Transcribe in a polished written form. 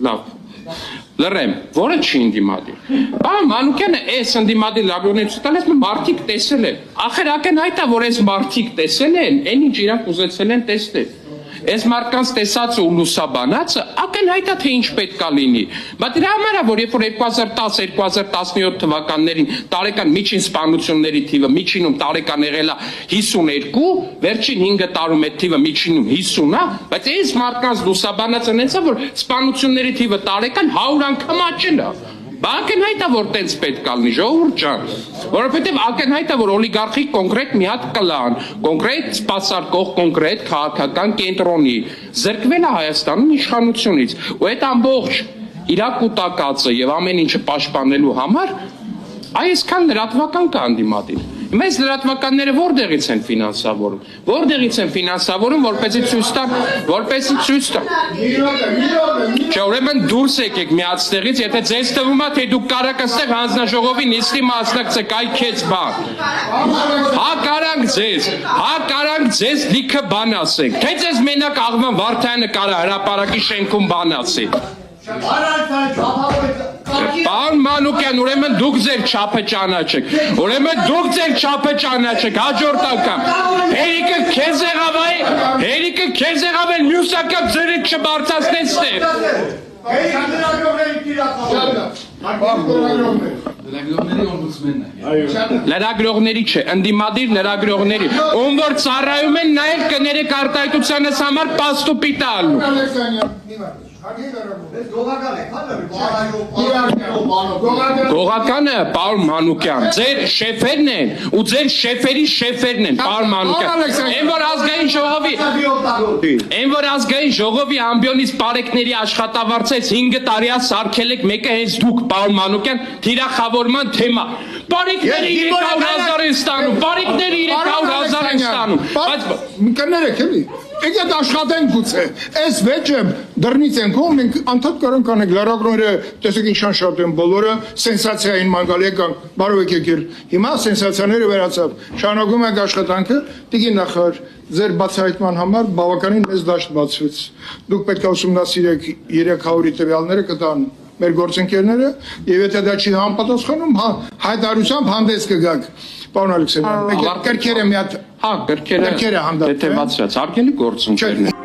Լավ, լրեմ, որը չի ընդիմադիր։ Բան Մանուկյանը այս ընդիմադիր լավյոնից տալես մարդիկ տեսել են։ Ախր ակնհայտ է, որ այս մարդիկ տեսել են, այն ինչ իրանք ուզեցել են տեսնել։ Այս մարդկանց տեսածը ու լուսաբանածը ակնհայտ է, թե ինչ պետք է լինի։ Բայց դրա համար է, որ երբ որ 2010-2017 թվականներին տարեկան միջին սպանությունների թիվը միջինում տարեկան եղել է 52, վերջին 5 տարում այդ թիվը միջինում 50 է, բայց այս մարդկանց լուսաբանածը նենց է, որ սպանությունների թիվը տարեկան 100 անգամ աճել է։ Ակնհայտ է, որ տենց պետք է լինի, ժողովուրդ ջան, որովհետև ակնհայտ է, որ օլիգարխիկ կոնկրետ մի հատ կլան, կոնկրետ սպասարկող, կոնկրետ քաղաքական կենտրոնի զրկվել է Հայաստանում իշխանությունից, ու այդ ամբողջ իրակուտակածը եւ ամեն ինչը պաշտպանելու համար այսքան լրատվական կա ընդդիմադիր։ Մեծ լրատվականները որտեղից են ֆինանսավորում, որպեսզի ցույց տան, Չէ, ուրեմն դուրս եկեք միացնեղից, եթե ձեզ թվում է, թե դուք կարաք այստեղ հանձնաժողովի նիստի մասնակցեք, այքեց բան։ Հա կարանք ձեզ լիքը բան ասենք, թե ձեզ մենակ Աղվան Վարդյանը կարա հրապարակի շենքում բան ասի։ Պարոն Մանուկյան, ուրեմն դուք ձեր չափը ճանաչեք, հաջորդ անգամ հերիկը քեզ եղավ է, մյուս անգամ ձերդ չբարձրացնես տեղ։ Լրագրողների չէ, ընդդիմադիր լրագրողների, ում որ ծառայում են նաև կներեք արտահայտությանս համար պաստուպի տալու։ Գողականը, պարոն Մանուկյան, ձեր շեֆերն են ու ձեր շեֆերի շեֆերն են, պարոն Մանուկյան, են որ ազգային ժողովի ամբիոնից պարեկների աշխատավարձից 5 տարի սարքել եք, մեկը հենց դուք, պարոն Մանուկյան, թիրախավորման թեմա, պարեկները 300,000 են ստանում, կներեք էլի, եկեք աշխատենք գուցե, այս վեճը դռնից ենք հոմ, մենք անդադ կարանք անենք, լրագրողները տեսեք ինչան շատ են բոլորը, սենսացիային մանգալ եկանք, բարով եկեք էլ, հիմա սենսացիաները վերացավ, շարունակում ենք աշխատանքը, տիկին նախարար, ձեր բացահայտման համար բավականին մեծ դաշտ բացվեց, դուք պետք է ուսումնասիրեք 300-ի տվյալները կտան մեր գործընկերները, եւ եթե դա չի համապատասխանում, հայտարարությամբ հանդես կգաք, պարոն Ալեքսեյևյան, կրքերը մի հատ, կրքերը հանդես, հարգելի գործընկերներ։